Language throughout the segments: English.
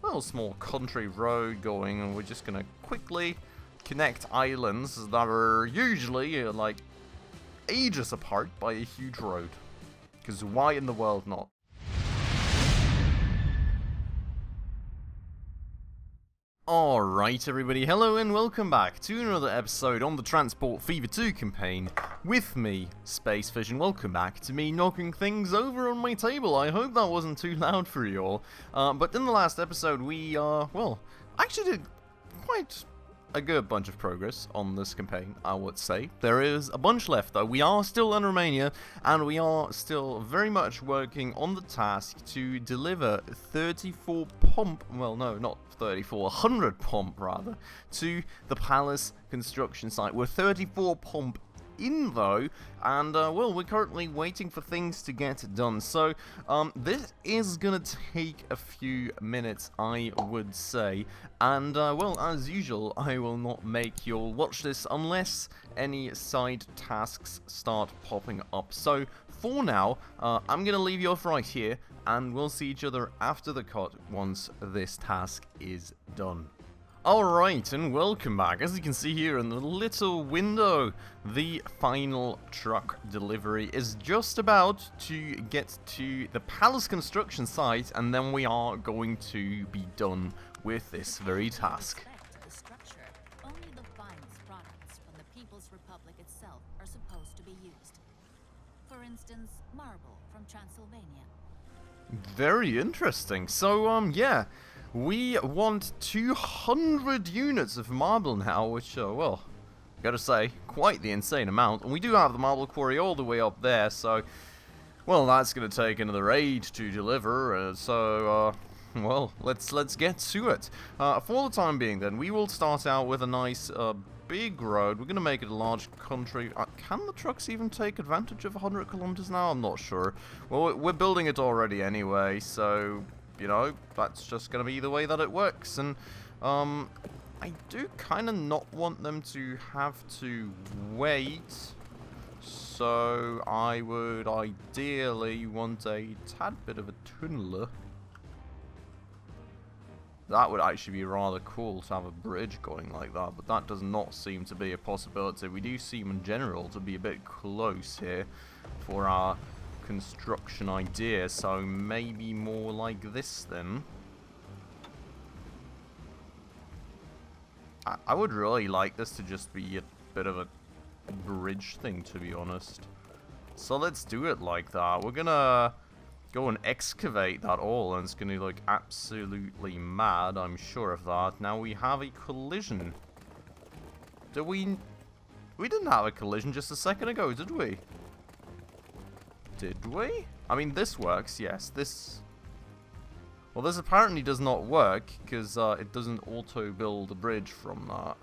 well, small country road going, and we're just gonna quickly connect islands that are usually like ages apart by a huge road. Because why in the world not? Alright everybody, hello and welcome back to another episode on the Transport Fever 2 campaign with me, Spacefish, and welcome back to me knocking things over on my table. I hope that wasn't too loud for you all. But in the last episode we, well, actually did quite a good bunch of progress on this campaign, I would say. There is a bunch left though. We are still in Romania, and we are still very much working on the task to deliver 34 pump, well no, not 34, 100 pump rather, to the palace construction site. We're 34 pump in though, and well, we're currently waiting for things to get done, so this is gonna take a few minutes, I would say, and well, as usual, I will not make you all watch this unless any side tasks start popping up. So for now, I'm gonna leave you off right here, and we'll see each other after the cut once this task is done. Alright, and welcome back. As you can see here in the little window, the final truck delivery is just about to get to the palace construction site, and then we are going to be done with this very task. The structure, only the finest products from the People's Republic itself are supposed to be used. For instance, marble from Transylvania. Very interesting. So, yeah. We want 200 units of marble now, which, well, gotta say, quite the insane amount. And we do have the marble quarry all the way up there, so, well, that's gonna take another age to deliver. Well, let's get to it. For the time being, then, we will start out with a nice, big road. We're gonna make it a large country. Can the trucks even take advantage of 100 kilometers now? I'm not sure. Well, we're building it already anyway, so you know, that's just going to be the way that it works. And I do kind of not want them to have to wait, so I would ideally want a tad bit of a tunneler. That would actually be rather cool to have a bridge going like that, but that does not seem to be a possibility. We do seem in general to be a bit close here for our construction idea, so maybe more like this then. I would really like this to just be a bit of a bridge thing, to be honest. So let's do it like that. We're gonna go and excavate that all, and it's gonna look absolutely mad, I'm sure of that. Now we have a collision. We didn't have a collision just a second ago, did we? Did we? I mean, this works, yes. Well, this apparently does not work, because it doesn't auto-build a bridge from that.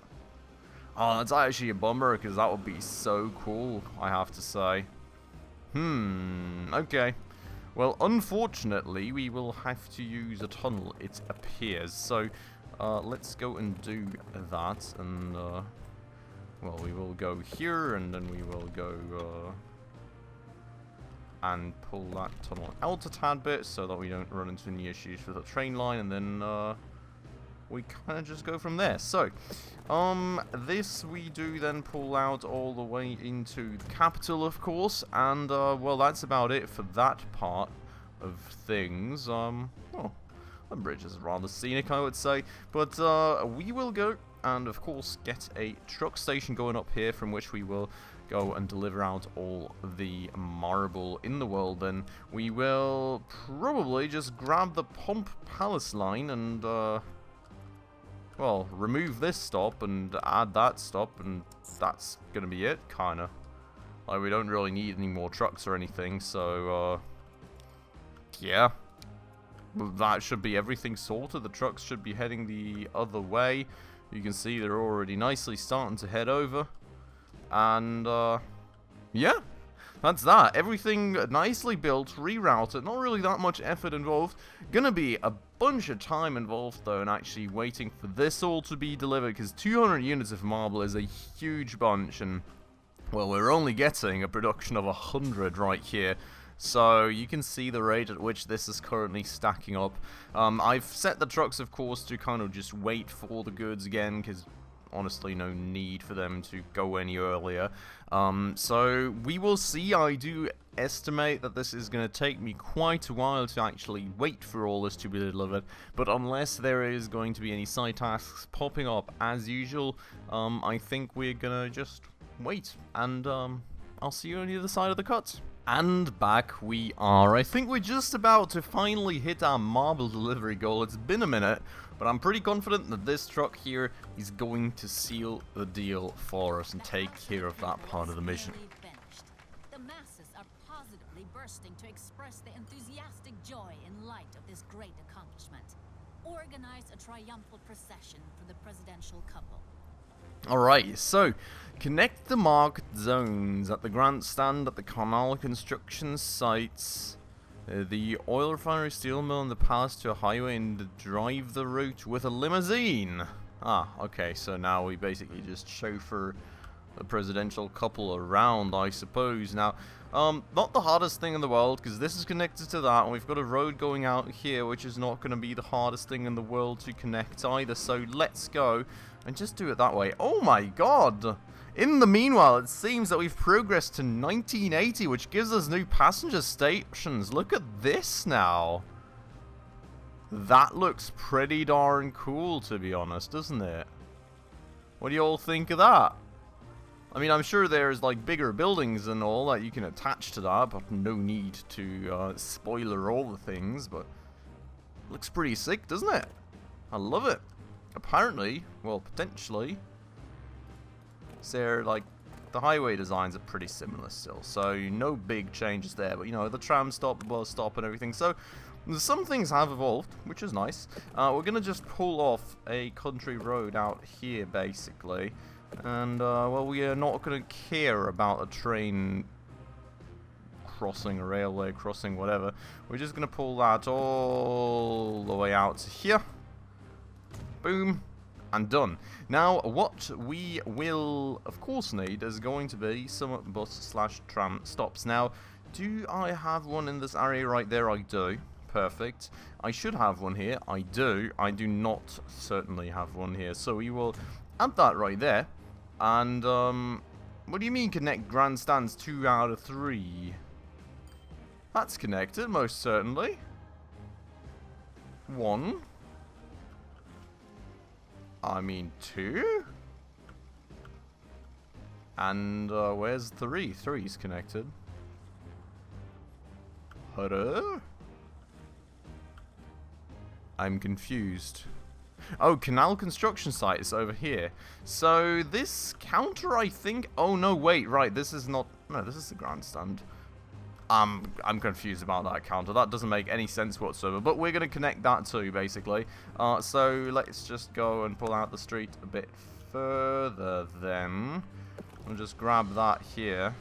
Oh, that's actually a bummer, because that would be so cool, I have to say. Okay. Well, unfortunately, we will have to use a tunnel, it appears. So, let's go and do that, and, well, we will go here, and then we will go, and pull that tunnel out a tad bit so that we don't run into any issues with the train line, and then we kind of just go from there. So this we do then pull out all the way into the capital, of course, and well, that's about it for that part of things. Well, the bridge is rather scenic, I would say, but we will go and of course get a truck station going up here from which we will go and deliver out all the marble in the world. Then we will probably just grab the pump palace line and well, remove this stop and add that stop, and that's gonna be it, kinda. Like, we don't really need any more trucks or anything, so yeah, that should be everything sorted. The trucks should be heading the other way. You can see they're already nicely starting to head over. And, yeah, that's that. Everything nicely built, rerouted, not really that much effort involved. Gonna be a bunch of time involved, though, in actually waiting for this all to be delivered, because 200 units of marble is a huge bunch, and, well, we're only getting a production of 100 right here. So you can see the rate at which this is currently stacking up. I've set the trucks, of course, to kind of just wait for the goods again, because honestly no need for them to go any earlier. So we will see. I do estimate that this is going to take me quite a while to actually wait for all this to be delivered, but unless there is going to be any side tasks popping up as usual, I think we're going to just wait, and I'll see you on the other side of the cut. And back we are. I think we're just about to finally hit our marble delivery goal. It's been a minute, but I'm pretty confident that this truck here is going to seal the deal for us and take care of that part of the mission. The masses are positively bursting to express their enthusiastic joy in light of this great accomplishment. Organize a triumphal procession for the presidential couple. Alright, so connect the marked zones at the grandstand at the canal construction sites, the oil refinery, steel mill, and the palace to a highway, and drive the route with a limousine. Ah, okay, so now we basically just chauffeur the presidential couple around, I suppose. Now, not the hardest thing in the world, because this is connected to that, and we've got a road going out here, which is not going to be the hardest thing in the world to connect either, so let's go and just do it that way. Oh my god! In the meanwhile, it seems that we've progressed to 1980, which gives us new passenger stations. Look at this now. That looks pretty darn cool, to be honest, doesn't it? What do you all think of that? I mean, I'm sure there's like bigger buildings and all that you can attach to that, but no need to spoiler all the things, but looks pretty sick, doesn't it? I love it. Apparently, well, potentially, so like the highway designs are pretty similar still, so no big changes there, but you know, the tram stop, the bus stop and everything, so some things have evolved, which is nice. We're gonna just pull off a country road out here basically, and well, we are not gonna care about a train crossing, a railway crossing, whatever. We're just gonna pull that all the way out to here. Boom, and done. Now, what we will, of course, need is going to be some bus/tram stops. Now, do I have one in this area right there? I do. Perfect. I should have one here. I do. I do not certainly have one here. So we will add that right there. And, what do you mean connect grandstands 2 out of 3? That's connected, most certainly. 1. I mean 2? And where's 3? 3's connected. Hello? I'm confused. Oh, canal construction site is over here. So this counter, I think... Oh, no, wait, right, this is not... No, this is the grandstand. I'm confused about that counter. That doesn't make any sense whatsoever. But we're going to connect that too, basically. So let's just go and pull out the street a bit further then. We'll just grab that here.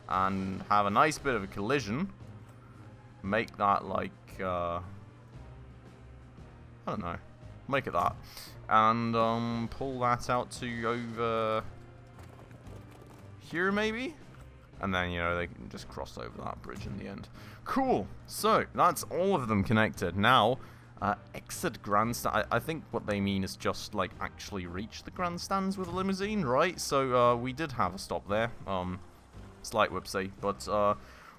And have a nice bit of a collision. Make that like... I don't know. Make it that. And pull that out to over... here, maybe? And then, you know, they can just cross over that bridge in the end. Cool. So, that's all of them connected. Now, exit grandstand. I think what they mean is just, like, actually reach the grandstands with a limousine, right? So, we did have a stop there. Slight whoopsie. But,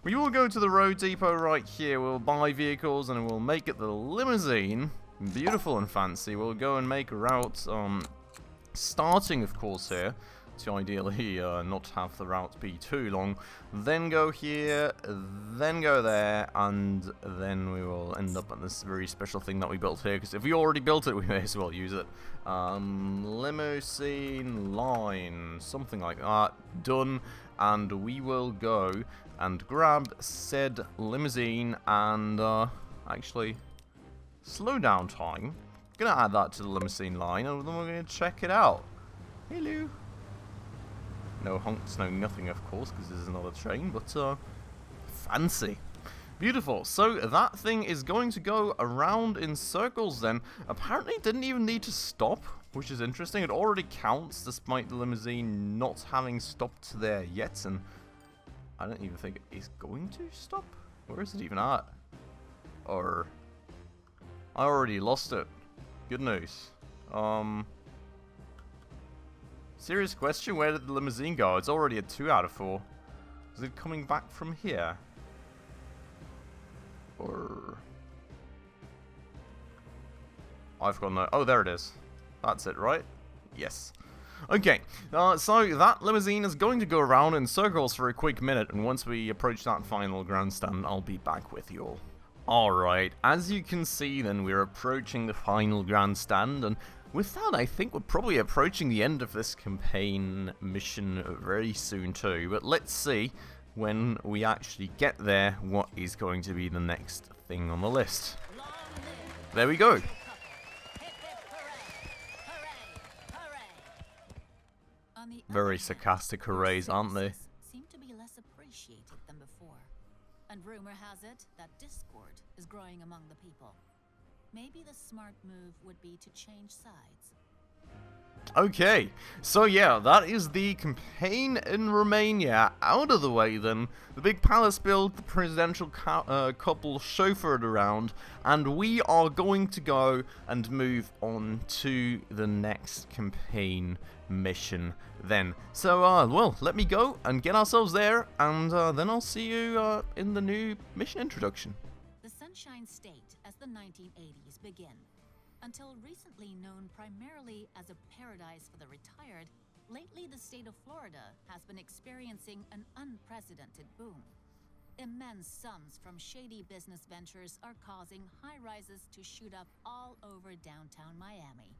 we will go to the road depot right here. We'll buy vehicles and we'll make it the limousine. Beautiful and fancy. We'll go and make a route, starting, of course, here. To ideally not have the route be too long, then go here, then go there, and then we will end up at this very special thing that we built here, because if we already built it, we may as well use it. Limousine line, something like that, done, and we will go and grab said limousine and actually slow down time. Gonna add that to the limousine line, and then we're gonna check it out. Hello. No honks, no nothing, of course, because this is another train, but, fancy. Beautiful. So, that thing is going to go around in circles, then. Apparently, it didn't even need to stop, which is interesting. It already counts, despite the limousine not having stopped there yet, and I don't even think it is going to stop. Where is it even at? Or I already lost it. Good news. Serious question, where did the limousine go? It's already a 2 out of 4. Is it coming back from here? Or... I've got no... Oh, there it is. That's it, right? Yes. Okay, so that limousine is going to go around in circles for a quick minute, and once we approach that final grandstand, I'll be back with you all. Alright, as you can see then, we're approaching the final grandstand, and with that I think we're probably approaching the end of this campaign mission very soon too, but let's see when we actually get there what is going to be the next thing on the list. There we go. Very sarcastic hoorays, aren't they? Seem to be less appreciated than before. And rumor has it that discord is growing among the people. Maybe the smart move would be to change sides. Okay, so yeah, that is the campaign in Romania out of the way then. The big palace build, the presidential couple chauffeured around, and we are going to go and move on to the next campaign mission then. So, well, let me go and get ourselves there, and then I'll see you in the new mission introduction. The Sunshine State as the 1980s begin. Until recently known primarily as a paradise for the retired, lately the state of Florida has been experiencing an unprecedented boom. Immense sums from shady business ventures are causing high-rises to shoot up all over downtown Miami.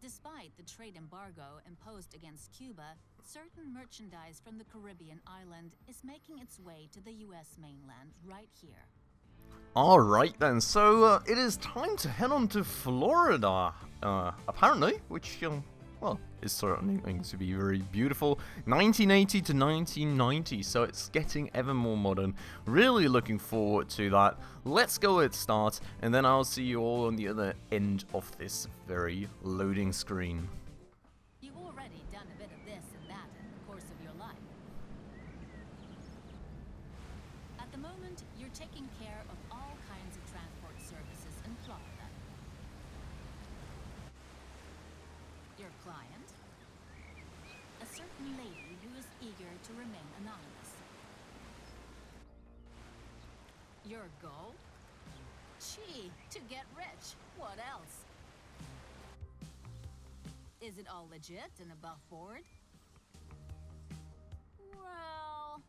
Despite the trade embargo imposed against Cuba, certain merchandise from the Caribbean island is making its way to the US mainland right here. Alright then, so it is time to head on to Florida, apparently, which, well, is certainly going to be very beautiful. 1980 to 1990, so it's getting ever more modern. Really looking forward to that. Let's go at start, and then I'll see you all on the other end of this very loading screen. You've already done a bit of this and that in the course of your life. At the moment, you're taking care of all kinds of transport services in Florida. Your client? A certain lady who is eager to remain anonymous. Your goal? Gee, to get rich. What else? Is it all legit and above board? Well...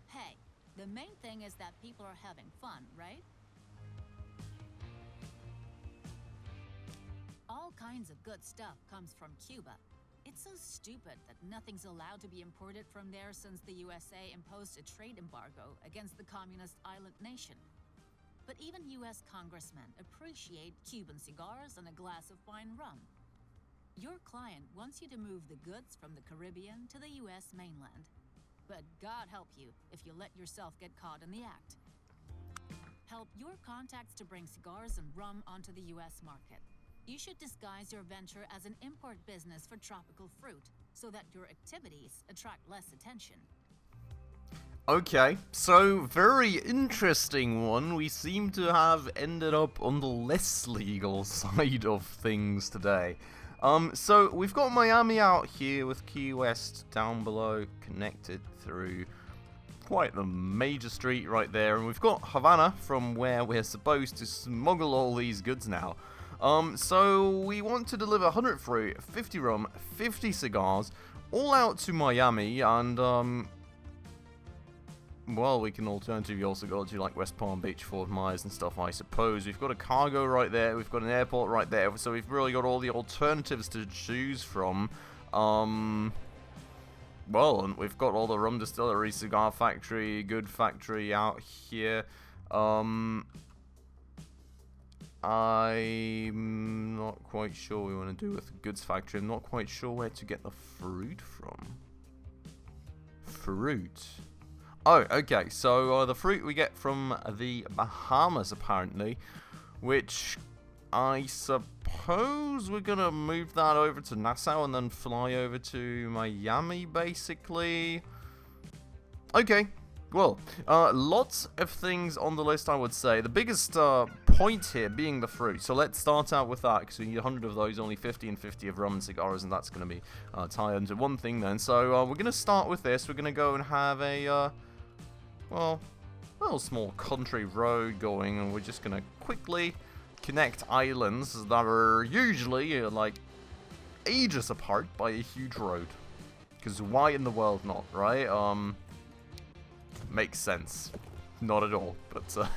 Hey, the main thing is that people are having fun, right? All kinds of good stuff comes from Cuba. It's so stupid that nothing's allowed to be imported from there since the USA imposed a trade embargo against the communist island nation. But even US congressmen appreciate Cuban cigars and a glass of fine rum. Your client wants you to move the goods from the Caribbean to the US mainland. But God help you if you let yourself get caught in the act. Help your contacts to bring cigars and rum onto the US market. You should disguise your venture as an import business for tropical fruit, so that your activities attract less attention. Okay, so very interesting one. We seem to have ended up on the less legal side of things today. So we've got Miami out here with Key West down below, connected through quite the major street right there, and we've got Havana from where we're supposed to smuggle all these goods now. So we want to deliver 100 fruit, 50 rum, 50 cigars, all out to Miami, and well, we can alternatively also go to like West Palm Beach, Fort Myers and stuff, I suppose. We've got a cargo right there, we've got an airport right there, so we've really got all the alternatives to choose from. Well, and we've got all the rum distillery, cigar factory, good factory out here. I'm not quite sure what we want to do with the goods factory. I'm not quite sure where to get the fruit from. Fruit. Oh, okay. So the fruit we get from the Bahamas, apparently, which I suppose we're gonna move that over to Nassau and then fly over to Miami, basically. Okay. Well, lots of things on the list, I would say. The biggest point here being the fruit. So let's start out with that, because we need 100 of those, only 50 and 50 of rum and cigars, and that's going to be tied into one thing then. So we're going to start with this. We're going to go and have a, well, little small country road going, and we're just going to quickly connect islands that are usually, like, ages apart by a huge road. Because why in the world not, right? Makes sense. Not at all, but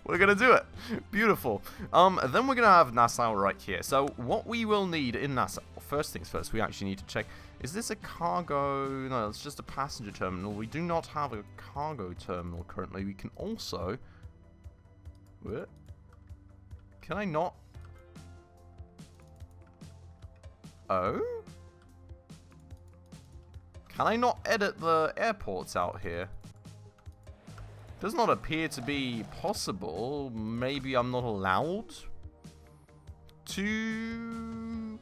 we're gonna do it. Beautiful. Then we're gonna have Nassau right here. So what we will need in Nassau, first things first, we actually need to check, is this a cargo? No, it's just a passenger terminal. We do not have a cargo terminal currently. We can also, what? Can I not? Oh? Can I not edit the airports out here? Does not appear to be possible. Maybe I'm not allowed to...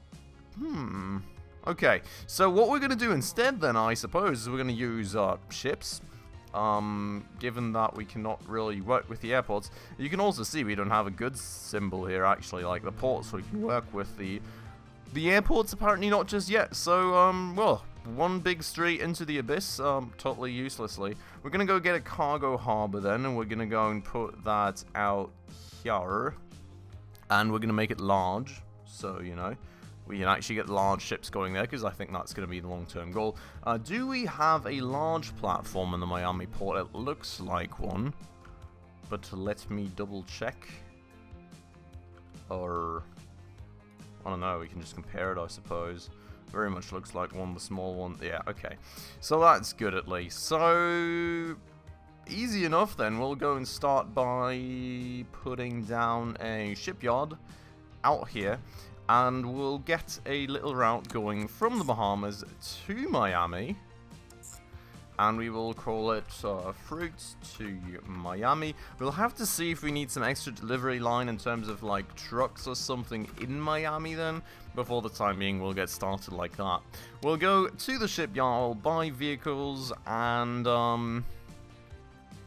Okay, so what we're going to do instead then, I suppose, is we're going to use ships. Given that we cannot really work with the airports. You can also see we don't have a goods symbol here, actually. Like the ports, we can work with the airports, apparently not just yet. So, well... one big street into the abyss, totally uselessly. We're gonna go get a cargo harbor then, and we're gonna go and put that out here. And we're gonna make it large, so, you know, we can actually get large ships going there, because I think that's gonna be the long-term goal. Do we have a large platform in the Miami port? It looks like one. But let me double check. Or, I don't know, we can just compare it, I suppose. Very much looks like one, the small one. Yeah, okay. So that's good at least. So, easy enough then. We'll go and start by putting down a shipyard out here. And we'll get a little route going from the Bahamas to Miami. And we will call it Fruits to Miami. We'll have to see if we need some extra delivery line in terms of like trucks or something in Miami then. Before the time being, we'll get started like that. We'll go to the shipyard, buy vehicles, and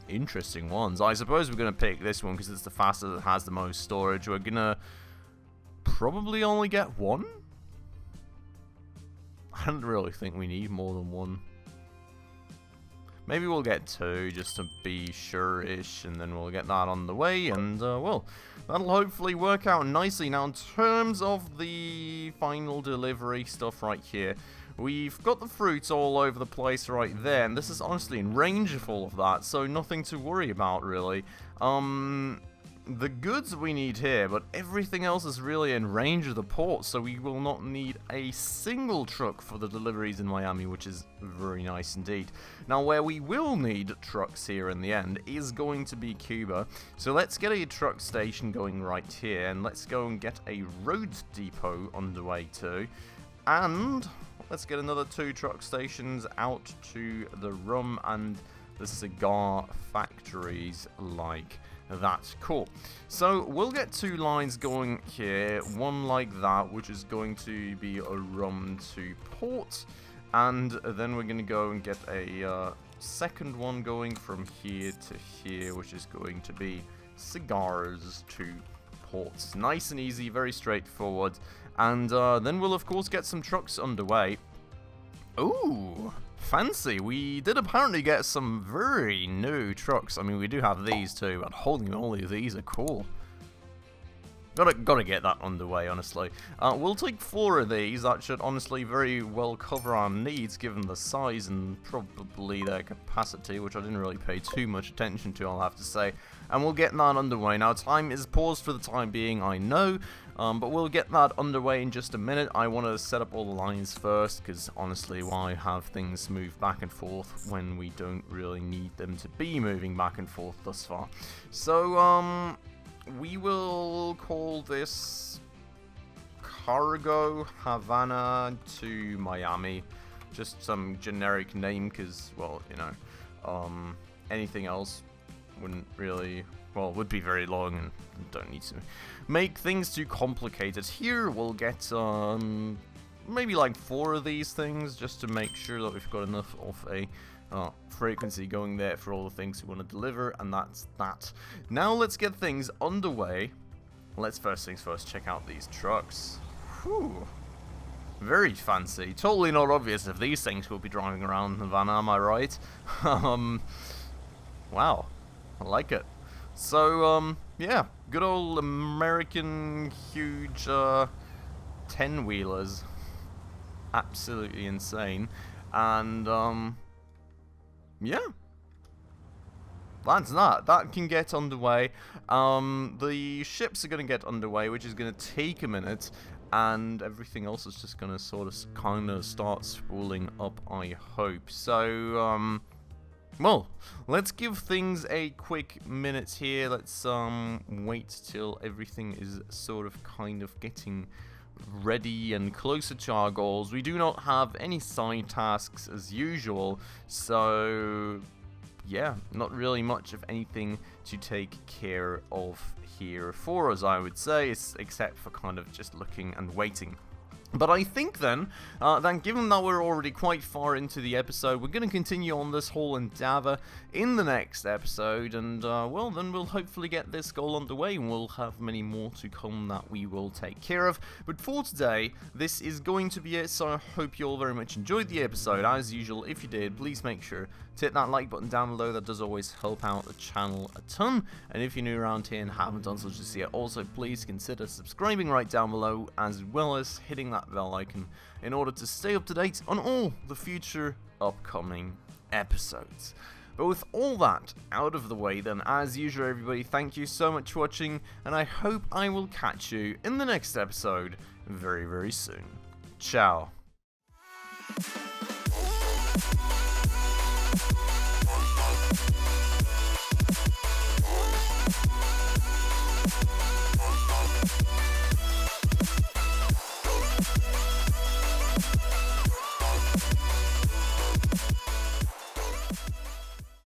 interesting ones. I suppose we're going to pick this one because it's the fastest that has the most storage. We're going to probably only get one. I don't really think we need more than one. Maybe we'll get two, just to be sure-ish, and then we'll get that on the way, and, well, that'll hopefully work out nicely. Now, in terms of the final delivery stuff right here, we've got the fruits all over the place right there, and this is honestly in range of all of that, so nothing to worry about, really. The goods we need here, but everything else is really in range of the port, so we will not need a single truck for the deliveries in Miami, which is very nice indeed. Now, where we will need trucks here in the end is going to be Cuba, so let's get a truck station going right here, and let's go and get a road depot underway too, and let's get another 2 truck stations out to the rum and the cigar factories like that. Cool. So we'll get 2 lines going here, one like that, which is going to be a rum to port, and then we're going to go and get a second one going from here to here, which is going to be cigars to ports. Nice and easy, very straightforward, and then we'll of course get some trucks underway. Ooh, fancy. We did apparently get some very new trucks. I mean, we do have these too, but holy moly, these are cool. Gotta get that underway, honestly. We'll take 4 of these. That should honestly very well cover our needs, given the size and probably their capacity, which I didn't really pay too much attention to, I'll have to say. And we'll get that underway. Now, time is paused for the time being, I know, but we'll get that underway in just a minute. I want to set up all the lines first, because honestly, why have things move back and forth when we don't really need them to be moving back and forth thus far? So, we will call this Cargo Havana to Miami. Just some generic name, because, well, you know, anything else wouldn't really, well, would be very long and don't need to make things too complicated. Here we'll get maybe like 4 of these things just to make sure that we've got enough of a frequency going there for all the things we want to deliver, and that's that. Now let's get things underway. Let's first things first check out these trucks. Whew. Very fancy. Totally not obvious if these things will be driving around Havana, am I right? Wow. I like it. So, yeah. Good old American huge 10-wheelers. Absolutely insane. And, yeah. That's that. That can get underway. The ships are going to get underway, which is going to take a minute. And everything else is just going to sort of kind of start spooling up, I hope. So, well, let's give things a quick minute here. Let's wait till everything is sort of kind of getting ready and closer to our goals. We do not have any side tasks as usual, so yeah, not really much of anything to take care of here for us, I would say, except for kind of just looking and waiting. But I think then given that we're already quite far into the episode, we're going to continue on this whole endeavor in the next episode, and well, then we'll hopefully get this goal underway, and we'll have many more to come that we will take care of. But for today, this is going to be it, so I hope you all very much enjoyed the episode. As usual, if you did, please make sure to hit that like button down below. That does always help out the channel a ton. And if you're new around here and haven't done so just yet, also please consider subscribing right down below, as well as hitting that bell icon in order to stay up to date on all the future upcoming episodes. But with all that out of the way, then, as usual, everybody, thank you so much for watching, and I hope I will catch you in the next episode very, very soon. Ciao.